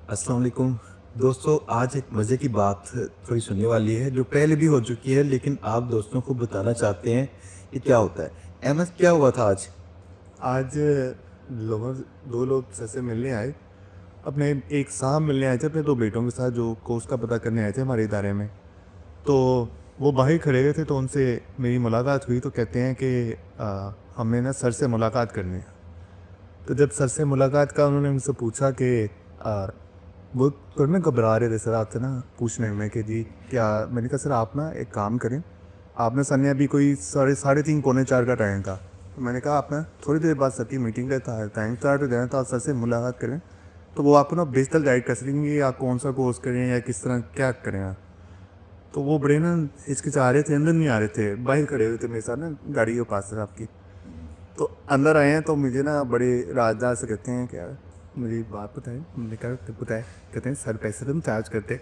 अस्सलाम वालेकुम दोस्तों। आज एक मज़े की बात थोड़ी सुनने वाली है जो पहले भी हो चुकी है, लेकिन आप दोस्तों को बताना चाहते हैं कि क्या होता है। अहमद, क्या हुआ था आज? आज लोगों दो लोग सर से मिलने आए। अपने एक साहब मिलने आए थे अपने दो बेटों के साथ, जो कोर्स का पता करने आए थे हमारे इदारे में। तो वो बाहर खड़े हुए थे, तो उनसे मेरी मुलाकात हुई। तो कहते हैं कि हमें ना सर से मुलाकात करनी है। तो जब सर से मुलाकात का उन्होंने मुझसे पूछा कि वो थोड़ा ना घबरा रहे थे सर आपसे ना पूछने में कि जी क्या। मैंने कहा सर आप ना एक काम करें, आपने सर ने अभी कोई साढ़े तीन पौने चार का टाइम था। तो मैंने कहा आप ना थोड़ी देर बाद सर की मीटिंग का टाइम स्टार्ट हो जाए तो आप सर से मुलाकात करें, तो वो आपको ना बेहतर गाइड कर सकेंगे आप कौन सा कोर्स करें या किस तरह क्या करें आप। तो वो बड़े ना हिचकिचा रहे थे, अंदर नहीं आ रहे थे, बाहर खड़े हुए थे मेरे साथ ना गाड़ी के पास सर आपकी। तो अंदर आए हैं तो मुझे ना बड़े राजदार से कहते हैं क्या मुझे बात बताएं। मैंने कहा बताए। कहते हैं सर पैसे तुम चार्ज करते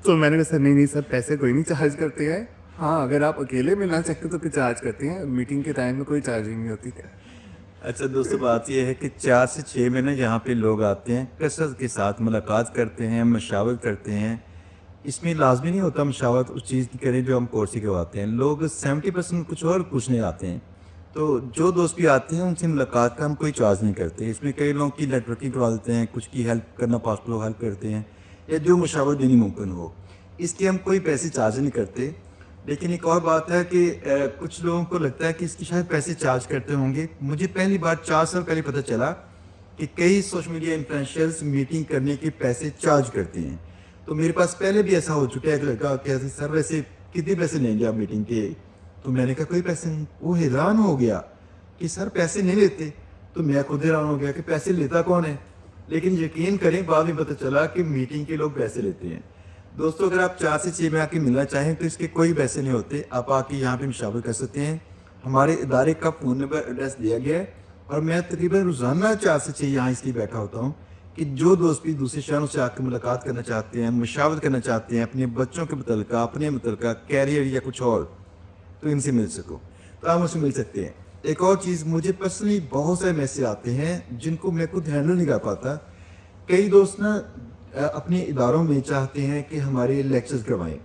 तो मैंने कहा सर नहीं सर पैसे कोई नहीं चार्ज करते हैं। हाँ अगर आप अकेले मिलना चाहते तो फिर चार्ज करते हैं, मीटिंग के टाइम में कोई चार्जिंग नहीं होती क्या। अच्छा दोस्तों, बात यह है कि 4 से 6 में ना यहाँ पे लोग आते हैं, कसरत के साथ मुलाकात करते हैं, मशावरत करते हैं। इसमें लाजमी नहीं होता मशावरत उस चीज़ की करें जो हम कोर्स करवाते हैं। लोग 70% कुछ और पूछने आते हैं। तो जो दोस्त भी आते हैं उनसे मुलाकात का हम कोई चार्ज नहीं करते। इसमें कई लोगों की नेटवर्किंग करवा देते हैं, कुछ की हेल्प करना, 5 लोग हेल्प करते हैं या जो मशावरत देनी मुमकिन हो, इसके हम कोई पैसे चार्ज नहीं करते। लेकिन एक और बात है कि कुछ लोगों को लगता है कि इसके शायद पैसे चार्ज करते होंगे। मुझे पहली बार 4 साल पहले पता चला कि कई सोशल मीडिया इन्फ्लुएंसर्स मीटिंग करने के पैसे चार्ज करते हैं। तो मेरे पास पहले भी ऐसा हो चुका है, एक लड़का कहते सर वैसे कितने पैसे लेंगे आप मीटिंग के। तो मैंने कहा कोई पैसे नहीं। वो हैरान हो गया कि सर पैसे नहीं लेते। तो मैं खुद हैरान हो गया कि पैसे लेता कौन है। लेकिन यकीन करें बाद में पता चला कि मीटिंग के लोग पैसे लेते हैं। दोस्तों, अगर आप 4 से 6 में आके मिलना चाहें तो इसके कोई पैसे नहीं होते। आप आके यहाँ पे मशावरत कर सकते हैं। हमारे इदारे का फ़ोन नंबर एड्रेस दिया गया है और मैं तकरीबन रोज़ाना 4 से 6 यहाँ इसलिए बैठा होता हूँ कि जो दोस्त भी दूसरे शहरों से आकर मुलाकात करना चाहते हैं, मशावरत करना चाहते हैं अपने बच्चों के मुतल्लिक़, अपने मुतल्लिक़ कैरियर या कुछ और, तो इनसे मिल सको तो आप मुझसे मिल सकते हैं। एक और चीज़, मुझे पर्सनली बहुत सारे मैसेज आते हैं जिनको मैं खुद हैंडल नहीं कर पाता। कई दोस्त ना अपने इदारों में चाहते हैं कि हमारे लेक्चर्स करवाएं,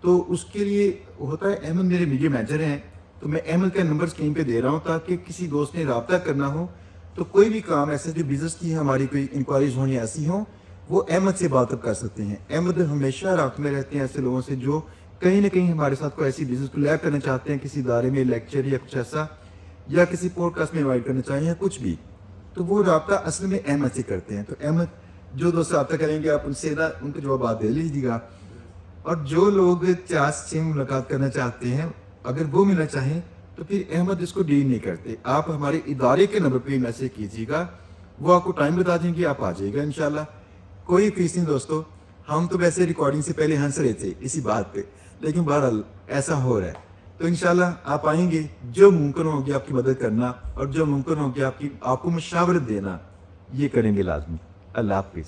तो उसके लिए होता है अहमद मेरे मीडिया मैनेजर हैं, तो मैं अहमद का नंबर स्क्रीन पे दे रहा हूँ ताकि किसी दोस्त ने रब्ता करना हो तो कोई भी काम ऐसे जो बिज़नेस की हमारी कोई इंक्वायरीज होनी ऐसी हो, वो अहमद से बात कर सकते हैं। अहमद हमेशा राब्ते में रहते हैं ऐसे लोगों से जो कहीं ना कहीं हमारे साथ कोई ऐसी बिज़नेस को लैब करना चाहते हैं, किसी इदारे में लेक्चर या कुछ ऐसा, या किसी पॉडकास्ट में इन्वाइट करना चाहें या कुछ भी, तो वो रब्ता असल में अहमद से करते हैं। तो अहमद जो दोस्त रब्ता करेंगे आप उनसे ना उनको जवाब दे लीजिएगा। और जो लोग 4 से मुलाकात करना चाहते हैं अगर वो मिलना चाहें तो फिर अहमद इसको डील नहीं करते। आप हमारे इदारे के नंबर पे मैसेज कीजिएगा, वो आपको टाइम बता देंगे, आप आ जाइएगा इंशाल्लाह। कोई फीस नहीं दोस्तों। हम तो वैसे रिकॉर्डिंग से पहले हंस रहे थे इसी बात पे, लेकिन बहरहाल ऐसा हो रहा है। तो इंशाल्लाह आप आएंगे, जो मुमकिन होगी आपकी मदद करना और जो मुमकिन होगी आपको मशावरत देना, ये करेंगे लाजमी। अल्लाह हाफिज़।